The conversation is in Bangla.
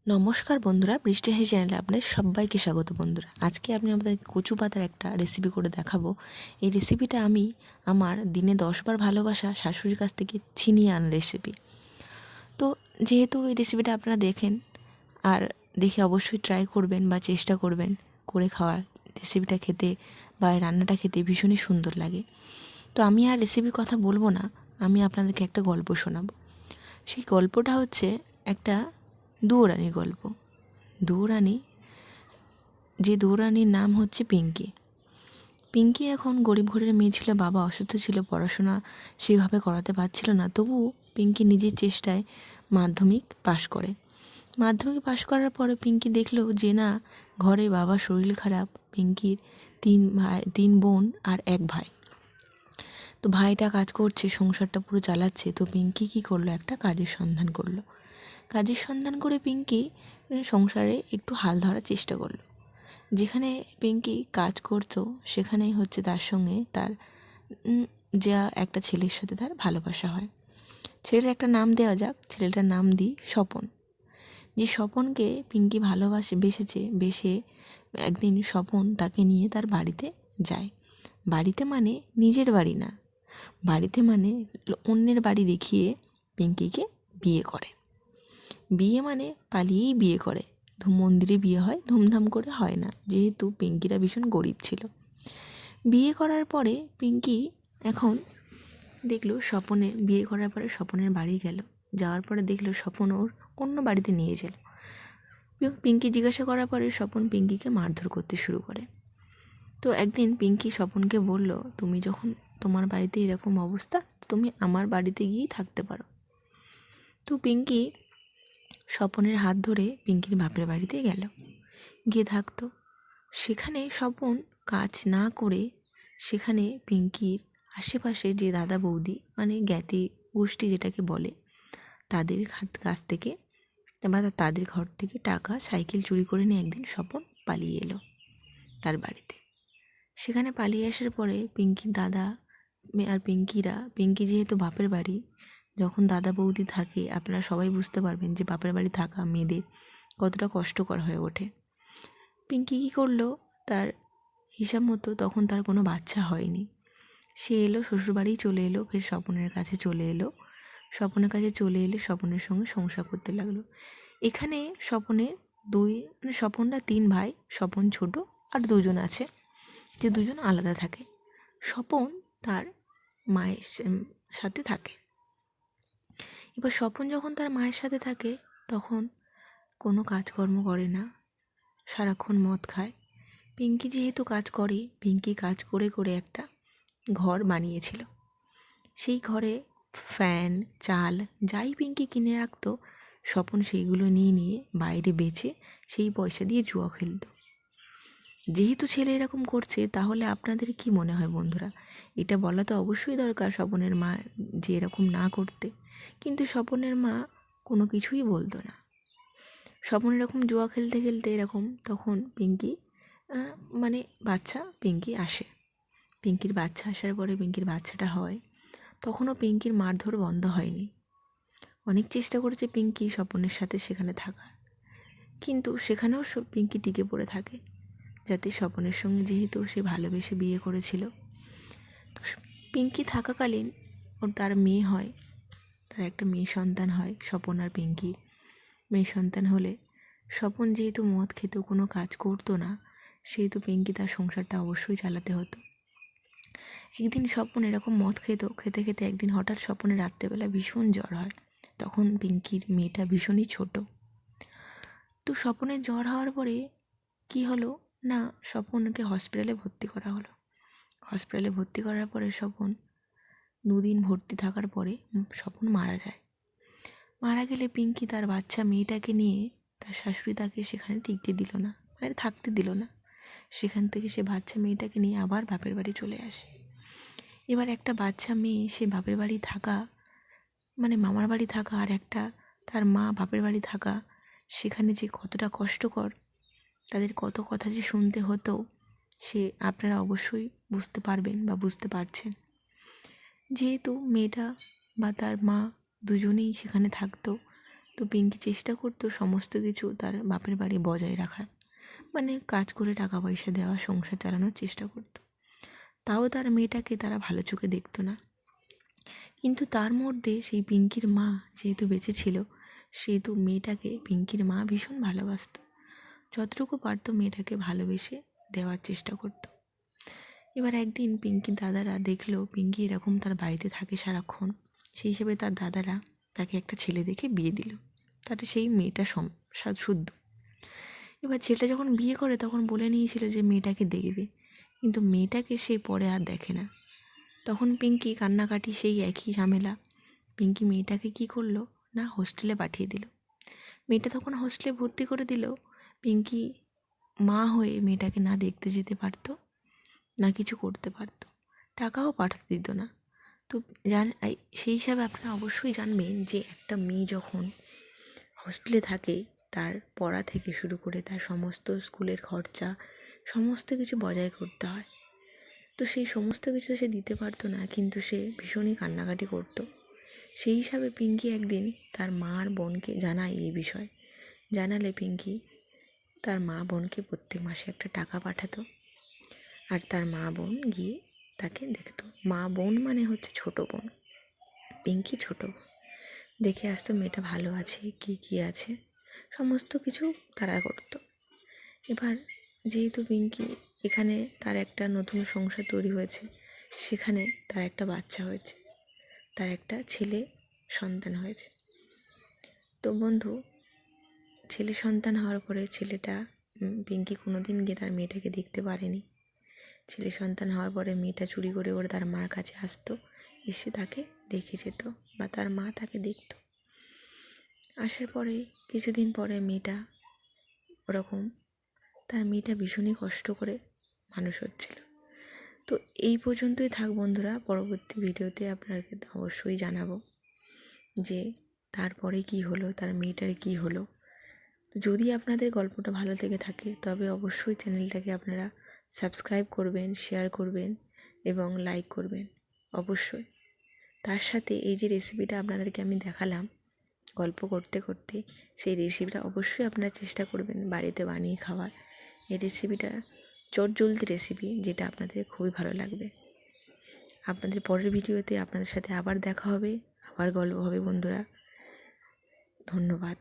নমস্কার বন্ধুরা, বৃষ্টি হাসি চ্যানেলে আপনাদের সবাইকে স্বাগত। বন্ধুরা, আজকে আমি আপনাদের কচু পাতার একটা রেসিপি করে দেখাবো। এই রেসিপিটা আমি আমার দিনে 10 বার ভালোবাসা শাশুড়ির কাছ থেকে ছিনিয়ে আনা রেসিপি। তো যেহেতু এই রেসিপিটা আপনারা দেখেন আর দেখে অবশ্যই ট্রাই করবেন বা চেষ্টা করবেন করে খাওয়ার। রেসিপিটা খেতে বা রান্নাটা খেতে ভীষণই সুন্দর লাগে। তো আমি আর রেসিপির কথা বলবো না, আমি আপনাদেরকে একটা গল্প শোনাবো। সেই গল্পটা হচ্ছে একটা দুয়োরানির গল্প। দুয়োরানি, যে দুয়োরানির নাম হচ্ছে পিঙ্কি। পিঙ্কি এখন গরিব ঘরের মেয়ে ছিল, বাবা অসুস্থ ছিল, পড়াশোনা সেইভাবে করাতে পারছিল না। তবু পিঙ্কি নিজের চেষ্টায় মাধ্যমিক পাশ করে। মাধ্যমিক পাশ করার পরে পিঙ্কি দেখলো যে না, ঘরে বাবার শরীর খারাপ। পিঙ্কির 3 বোন আর 1 ভাই। তো ভাইটা কাজ করছে, সংসারটা পুরো চালাচ্ছে। তো পিঙ্কি কী করলো, একটা কাজের সন্ধান করলো। কাজের সন্ধান করে পিঙ্কি সংসারে একটু হাল ধরার চেষ্টা করলো। যেখানে পিঙ্কি কাজ করতো সেখানেই হচ্ছে তার সঙ্গে তার যা একটা ছেলের সাথে তার ভালোবাসা হয়। ছেলেটার একটা নাম দেওয়া যাক, ছেলেটার নাম দিই স্বপন। যে স্বপনকে পিঙ্কি বেশে একদিন স্বপন তাকে নিয়ে তার বাড়িতে যায়। বাড়িতে মানে নিজের বাড়ি না, বাড়িতে মানে অন্যের বাড়ি দেখিয়ে পিঙ্কিকে বিয়ে করে। বিয়ে মানে পালিয়েই বিয়ে করে। মন্দিরে বিয়ে হয়, ধুমধাম করে হয় না, যেহেতু পিঙ্কিরা ভীষণ গরিব ছিল। বিয়ে করার পরে পিঙ্কি এখন দেখলো স্বপনে, বিয়ে করার পরে স্বপনের বাড়ি গেল। যাওয়ার পরে দেখলো স্বপন ওর অন্য বাড়িতে নিয়ে গেল। পিঙ্কি জিজ্ঞাসা করার পরে স্বপন পিঙ্কিকে মারধর করতে শুরু করে। তো একদিন পিঙ্কি স্বপনকে বলল, তুমি যখন তোমার বাড়িতে এরকম অবস্থা, তুমি আমার বাড়িতে গিয়েই থাকতে পারো। তো পিঙ্কি স্বপনের হাত ধরে পিঙ্কির বাপের বাড়িতে গেল, গিয়ে থাকতো। সেখানে স্বপন কাজ না করে সেখানে পিঙ্কির আশেপাশে যে দাদা বৌদি, মানে জ্ঞাতি গোষ্ঠী যেটাকে বলে, তাদের কাছ থেকে বা তাদের ঘর থেকে টাকা, সাইকেল চুরি করে নিয়ে একদিন স্বপন পালিয়ে এলো তার বাড়িতে। সেখানে পালিয়ে আসার পরে পিঙ্কির দাদা আর পিঙ্কি যেহেতু বাপের বাড়ি, যখন দাদা বৌদি থাকে আপনারা সবাই বুঝতে পারবেন যে বাপের বাড়ি থাকা মেয়েদের কতটা কষ্টকর হয়ে ওঠে। পিঙ্কি কী করলো, তার হিসাব মতো তখন তার কোনো বাচ্চা হয়নি। সে এলো শ্বশুরবাড়ি চলে এলো, ফের স্বপনের কাছে চলে এলো। স্বপনের কাছে চলে এলে স্বপনের সঙ্গে সংসার করতে লাগলো। এখানে স্বপনরা 3 ভাই, স্বপন ছোট, আর 2জন আছে যে 2জন আলাদা থাকে। স্বপন তার মায়ের সাথে থাকে। এবার স্বপন যখন তার মায়ের সাথে থাকে তখন কোনো কাজকর্ম করে না, সারাক্ষণ মদ খায়। পিঙ্কি যেহেতু কাজ করে, পিঙ্কি কাজ করে করে একটা ঘর বানিয়েছিল। সেই ঘরে ফ্যান, চাল যাই পিঙ্কি কিনে রাখতো, স্বপন সেইগুলো নিয়ে নিয়ে বাইরে বেচে সেই পয়সা দিয়ে জুয়া খেলতো। যেহেতু ছেলে এরকম করছে, তাহলে আপনাদের কি মনে হয় বন্ধুরা? এটা বলা তো অবশ্যই দরকার স্বপনের মা যে এরকম না করতে, কিন্তু স্বপনের মা কোনো কিছুই বলতো না। স্বপন এরকম জুয়া খেলতে খেলতে এরকম, তখন পিঙ্কি পিঙ্কি আসে। পিঙ্কির বাচ্চা আসার পরে পিঙ্কির বাচ্চাটা হয়, তখনও পিঙ্কির মারধর বন্ধ হয়নি। অনেক চেষ্টা করেছে পিঙ্কি স্বপনের সাথে সেখানে থাকার, কিন্তু সেখানেও পিঙ্কি টিকে পড়ে থাকে, যাতে স্বপনের সঙ্গে যেহেতু সে ভালোবেসে বিয়ে করেছিল। তো পিঙ্কি থাকাকালীন তার মেয়ে হয়, তার একটা মেয়ে সন্তান হয়। স্বপন আর পিঙ্কির মেয়ে সন্তান হলে স্বপন যেহেতু মদ খেত, কোনো কাজ করতো না, সেহেতু পিঙ্কি তার সংসারটা অবশ্যই চালাতে হতো। একদিন স্বপন এরকম মদ খেতে খেতে একদিন হঠাৎ স্বপনের রাত্রেবেলা ভীষণ জ্বর হয়। তখন পিঙ্কির মেয়েটা ভীষণই ছোট। তো স্বপনের জ্বর হওয়ার পরে কি হলো না, স্বপনকে হসপিটালে ভর্তি করা হলো। হসপিটালে ভর্তি করার পরে স্বপন 2 দিন ভর্তি থাকার পরে স্বপন মারা যায়। মারা গেলে পিঙ্কি তার বাচ্চা মেয়েটাকে নিয়ে, তার শাশুড়ি তাকে সেখানে টিকতে দিল না, মানে থাকতে দিল না। সেখান থেকে সে বাচ্চা মেয়েটাকে নিয়ে আবার বাপের বাড়ি চলে আসে। এবার একটা বাচ্চা মেয়ে, সে বাপের বাড়ি থাকা মানে মামার বাড়ি থাকা, আর একটা তার মা বাপের বাড়ি থাকা, সেখানে যে কতটা কষ্টকর, তাদের কত কথা যে শুনতে হতো, সে আপনারা অবশ্যই বুঝতে পারবেন বা বুঝতে পারছেন। যেহেতু মেয়েটা বা তার মা দুজনেই সেখানে থাকতো, তো পিঙ্কি চেষ্টা করতো সমস্ত কিছু তার বাপের বাড়ি বজায় রাখার, মানে কাজ করে টাকা পয়সা দেওয়া, সংসার চালানোর চেষ্টা করতো। তাও তার মেয়েটাকে তারা ভালো চোখে দেখতো না। কিন্তু তার মধ্যে সেই পিঙ্কির মা যেহেতু বেঁচে ছিল, সেহেতু মেয়েটাকে পিঙ্কির মা ভীষণ ভালোবাসতো। যতটুকু পারতো মেয়েটাকে ভালোবেসে দেওয়ার চেষ্টা করতো। এবার একদিন পিঙ্কির দাদারা দেখলো পিঙ্কি এরকম তার বাড়িতে থাকে সারাক্ষণ, সেই হিসেবে তার দাদারা তাকে একটা ছেলে দেখে বিয়ে দিল। তাতে সেই মেয়েটা শুদ্ধ। এবার ছেলেটা যখন বিয়ে করে তখন বলে নিয়েছিল যে মেয়েটাকে দেখবে, কিন্তু মেয়েটাকে সে পরে আর দেখে না। তখন পিঙ্কি কান্নাকাটি, সেই একই ঝামেলা। পিঙ্কি মেয়েটাকে কী করলো না, হোস্টেলে পাঠিয়ে দিল। মেয়েটা তখন হোস্টেলে ভর্তি করে দিল। পিঙ্কি মা হয়ে মেয়েটাকে না দেখতে যেতে পারতো, না কিছু করতে পারতো, টাকাও পাঠাতে দিত না। তো সেই হিসাবে আপনারা অবশ্যই জানবেন যে একটা মেয়ে যখন হোস্টেলে থাকে, তার পড়া থেকে শুরু করে তার সমস্ত স্কুলের খরচা সমস্ত কিছু বজায় করতে হয়। তো সেই সমস্ত কিছু সে দিতে পারতো না, কিন্তু সে ভীষণই কান্নাকাটি করতো। সেই হিসাবে পিঙ্কি একদিন তার মা আর বোনকে জানায় এই বিষয়। জানালে পিঙ্কি তার মা বোনকে প্রত্যেক মাসে একটা টাকা পাঠাতো, আর তার মা বোন গিয়ে তাকে দেখতো। মা বোন মানে হচ্ছে ছোটো বোন, পিঙ্কি ছোটো বোন। দেখে আসতো মেয়েটা ভালো আছে কি আছে, সমস্ত কিছু তারা করতো। এবার যেহেতু পিঙ্কি এখানে তার একটা নতুন সংসার তৈরি হয়েছে, সেখানে তার একটা বাচ্চা হয়েছে, তার একটা ছেলে সন্তান হয়েছে। তো বন্ধু, ছেলে সন্তান হওয়ার পরে ছেলেটা পিঙ্কি কোনো দিন গিয়ে তার মেয়েটাকে দেখতে পারেনি। ছেলে সন্তান হওয়ার পরে মেয়েটা চুরি করে করে তার মার কাছে আসতো, এসে তাকে দেখে যেত বা তার মা তাকে দেখতো। আসার পরে কিছুদিন পরে মেয়েটা ওরকম, তার মেয়েটা ভীষণই কষ্ট করে মানুষ হচ্ছিল। তো এই পর্যন্তই থাক বন্ধুরা, পরবর্তী ভিডিওতে আপনাকে অবশ্যই জানাবো যে তারপরে কি হলো, তার মেয়েটার কি হলো। যদি আপনাদের গল্পটা ভালো লেগে থাকে তবে অবশ্যই চ্যানেলটাকে আপনারা সাবস্ক্রাইব করবেন, শেয়ার করবেন এবং লাইক করবেন অবশ্যই। তার সাথে এই যে রেসিপিটা আপনাদেরকে আমি দেখালাম গল্প করতে করতে, সেই রেসিপিটা অবশ্যই আপনারা চেষ্টা করবেন বাড়িতে বানিয়ে খাওয়ার। এই রেসিপিটা চটজলদি রেসিপি, যেটা আপনাদের খুবই ভালো লাগবে। আপনাদের পরের ভিডিওতে আপনাদের সাথে আবার দেখা হবে, আবার গল্প হবে বন্ধুরা। ধন্যবাদ।